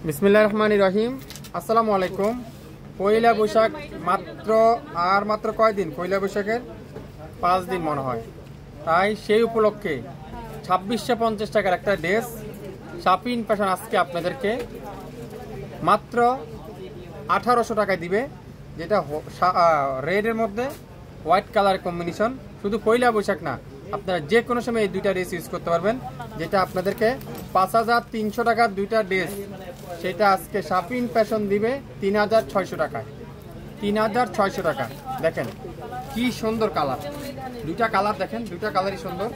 বিসমিল্লাহির রহমানির রহিম। আসসালামু আলাইকুম। পয়লা বৈশাখ মাত্র কয় দিন? পয়লা বৈশাখের 5 দিন মনে হয়। তাই সেই উপলক্ষে 2650 টাকার একটা ড্রেস শাপিন ফ্যাশন আজকে আপনাদেরকে মাত্র 1800 টাকায় দিবে, যেটা রেডের মধ্যে হোয়াইট কালার কম্বিনেশন। শুধু পয়লা বৈশাখ না, আপনারা যে কোনো সময় এই দুইটা ড্রেস ইউজ করতে পারবেন। যেটা আপনাদেরকে 5300 টাকার দুইটা ড্রেস, সেটা আজকে শাপিন ফ্যাশন দিবে 3600 টাকায়। 3600 টাকা। দেখেন কি সুন্দর কালার, দুইটা কালার দেখেন, দুইটা কালারই সুন্দর।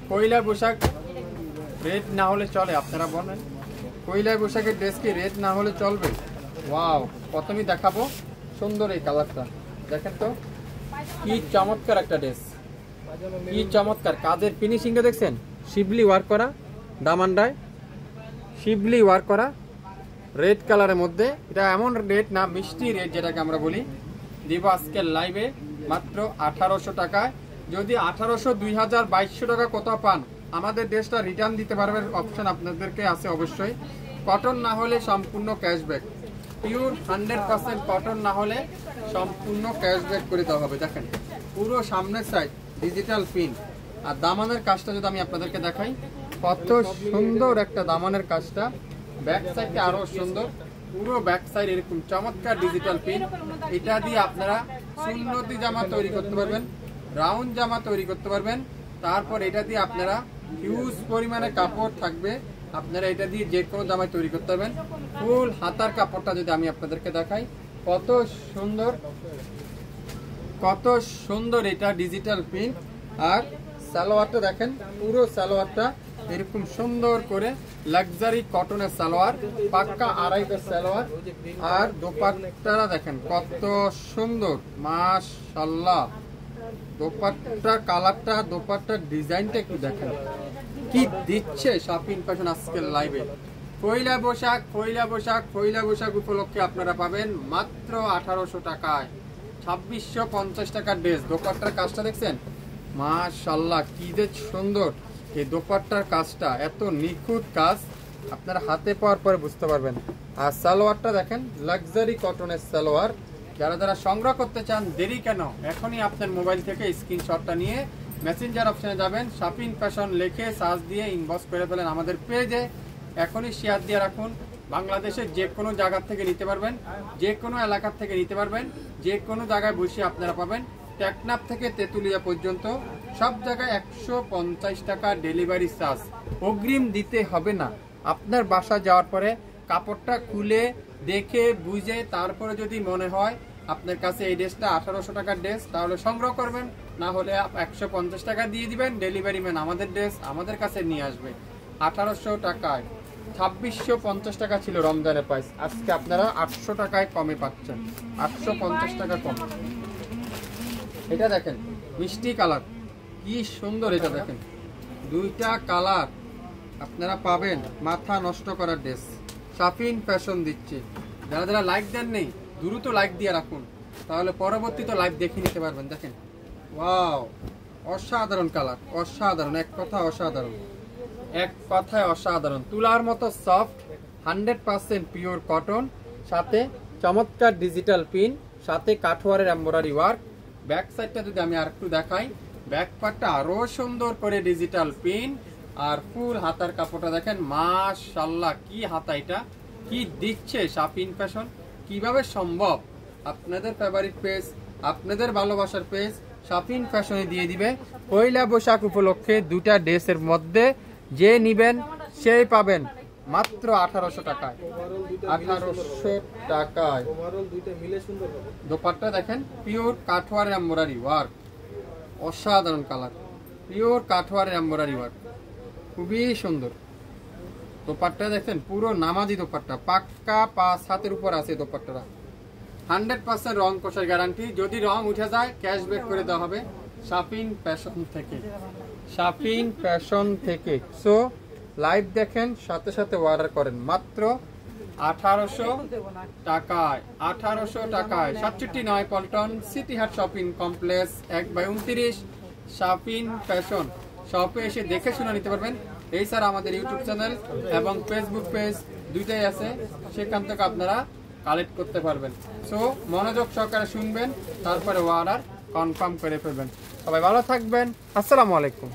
পয়লা বৈশাখ রেড না হলে চলে? আপনারা বলেন, পয়লা বৈশাখের ড্রেস কি রেড না হলে চলবে? ওয়াও, প্রথমেই দেখাবো সুন্দর এই কালারটা। দেখেন তো কি চমৎকার একটা ড্রেস, কি চমৎকার কাজের ফিনিশিংটা দেখছেন? শিবলি ওয়ার্ক করা, দামানডায় শিবলি ওয়ার্ক করা, রেড কালারের মধ্যে। এটা এমন রেড না, মিষ্টি রেড যেটাকে আমরা বলি। দিব আজকের লাইভে মাত্র 1800 টাকায়। যদি 1800, 2000, 2200 টাকা কোথাও পান, আমাদের ড্রেসটা রিটার্ন দিতে পারবেন অপশন আপনাদেরকে আছে অবশ্যই। কটন না হলে সম্পূর্ণ ক্যাশব্যাক, পিওর 100% কটন না হলে সম্পূর্ণ ক্যাশব্যাক করে দেওয়া হবে। দেখেন পুরো সামনের সাইড ডিজিটাল পিন। আর দামানের কাজটা যদি আমি আপনাদেরকে দেখাই, কত সুন্দর একটা দামানের কাজটা। ব্যাক সাইডটা আরো সুন্দর, পুরো ব্যাক সাইড এরকম চমৎকার ডিজিটাল পিন। এটা দিয়ে আপনারা সুন্নতি জামা তৈরি করতে পারবেন, রাউন্ড জামা তৈরি করতে পারবেন। তারপর এটা দিয়ে আপনারা হিউজ পরিমাণে কাপড় থাকবে, আপনারা এটা দিয়ে যে কোনো জামায় তৈরি করতে পারবেন। ফুল হাতার কাপড়টা যদি আমি আপনাদেরকে দেখাই, কত সুন্দর, কত সুন্দর এটা ডিজিটাল প্রিন্ট। আর সালোয়ারটা দেখেন, পুরো সালোয়ারটা এরকম সুন্দর করে লাক্সারি কটনের সালোয়ার, পাক্কা আড়াইটা সালোয়ার। আর দোপাট্টাটা দেখেন কত সুন্দর, মাশাআল্লাহ। দোপাট্টার কালারটা, দোপাট্টার ডিজাইনটা একটু দেখেন কি দিচ্ছে শাপিন ফ্যাশন আজকের লাইভে। পয়লা বৈশাখ, পয়লা বৈশাখ, পয়লা বৈশাখ উপলক্ষে আপনারা পাবেন মাত্র 1800 টাকায় 2650 টাকার ড্রেস। দোপাট্টার কাজটা দেখছেন? মাশাআল্লাহ, কি যে সুন্দর এই দোপাট্টার কাজটা, এত নিখুঁত কাজ, আপনারা হাতে পাওয়ার পরে বুঝতে পারবেন। আর সালোয়ারটা দেখেন, লাক্সারি কটনের সালোয়ার। যারা যারা সংগ্রহ করতে চান, দেরি কেন? এখনই আপনার মোবাইল থেকে স্ক্রিনশটটা নিয়ে মেসেঞ্জার অপশনে যাবেন, শাপিন ফ্যাশন লিখে সার্চ দিয়ে ইনবক্স করে ফেলেন আমাদের পেজে। এখনই শেয়ার দিয়ে রাখুন। বাংলাদেশের যে কোনো জায়গা থেকে নিতে পারবেন, যে কোনো এলাকার থেকে নিতে পারবেন, যে কোনো জায়গায় বসে আপনারা পাবেন। টেকনাফ থেকে তেঁতুলিয়া পর্যন্ত সব জায়গায় 150 টাকা ডেলিভারি চার্জ। অগ্রিম দিতে হবে না। আপনার বাসা যাওয়ার পরে কাপড়টা খুলে দেখে বুঝে তারপরে যদি মনে হয় আপনার কাছে এই ড্রেসটা 1800 টাকার ড্রেস, তাহলে সংগ্রহ করবেন। না হলে 150 টাকা দিয়ে দিবেন, ডেলিভারি ম্যান আমাদের ড্রেস আমাদের কাছে নিয়ে আসবে। 1800 টাকায় 2650 টাকা ছিল রমজানের প্রাইস, আজকে আপনারা 800 টাকায় কমে পাচ্ছেন, 850 টাকা কম। এটা দেখেন মিষ্টি কালার, কি সুন্দর। এটা দেখেন দুইটা কালার আপনারা পাবেন, মাথা নষ্ট করার ড্রেস শাপিন ফ্যাশন দিচ্ছে। যারা যারা লাইক দেন নেই, দ্রুত লাইক দিয়ে রাখুন, তাহলে পরবর্তীতে লাইভ দেখে নিতে পারবেন। দেখেন ওয়াও, অসাধারণ কালার, অসাধারণ, এক কথা অসাধারণ, এক কথায় অসাধারণ। তুলার মতো সফট, 100% পিওর কটন, সাথে চমৎকার ডিজিটাল পিন, সাথে কাঠওয়ারের এমব্রয়ডারি ওয়ার্ক। ব্যাক সাইডটা যদি আমি আর একটু দেখাই, ব্যাক পার্টটা আরো সুন্দর করে ডিজিটাল পিন। আর ফুল হাতার কাপড়টা দেখেন, মাশাআল্লাহ, কি হাতা, এটা কি দিচ্ছে শাপিন ফ্যাশন। কিভাবে সম্ভব? আপনাদের ফেভারিট পেজ, আপনাদের ভালোবাসার পেজ শাপিন ফ্যাশনে দিয়ে দিবে পয়লা বৈশাখ উপলক্ষে দুটা ড্রেসের মধ্যে। যে নিবেন সেই পাবেন মাত্র 1800 টাকায়, 1800 টাকায়। দোপাট্টা দেখেন, পিওর কাঠওয়ারের এমব্রয়ডারি ওয়ার্ক, অসাধারণ কালার, পিওর কাঠওয়ারের এমব্রয়ডারি ওয়ার্ক, খুবই সুন্দর। দোপাট্টা দেখেন, পুরো নামাজি দোপাট্টা, পাক্কা 5 হাতের উপর আছে দোপাট্টাটা। 100% রং কষার গ্যারান্টি। যদি রং উঠে যায় ক্যাশব্যাক করে দেওয়া হবে শাপিন ফ্যাশন থেকে, শাপিন ফ্যাশন থেকে। সো লাইভ দেখেন, সাথে সাথে অর্ডার করেন মাত্র 1800 টাকায়, 1800 টাকায়। 67 পল্টন সিটি হাট শপিং কমপ্লেক্স 1/29 শাপিন ফ্যাশন। শপে এসে দেখে শুনে নিতে পারবেন। এই স্যার আমাদের ইউটিউব চ্যানেল এবং ফেসবুক পেজ দুইটাই আছে, সেখান থেকে আপনারা কালেক্ট করতে পারবেন। সো মনোযোগ সহকারে শুনবেন, তারপরে অর্ডার কনফার্ম করে ফেলবেন। সবাই ভালো থাকবেন। আসসালামু আলাইকুম।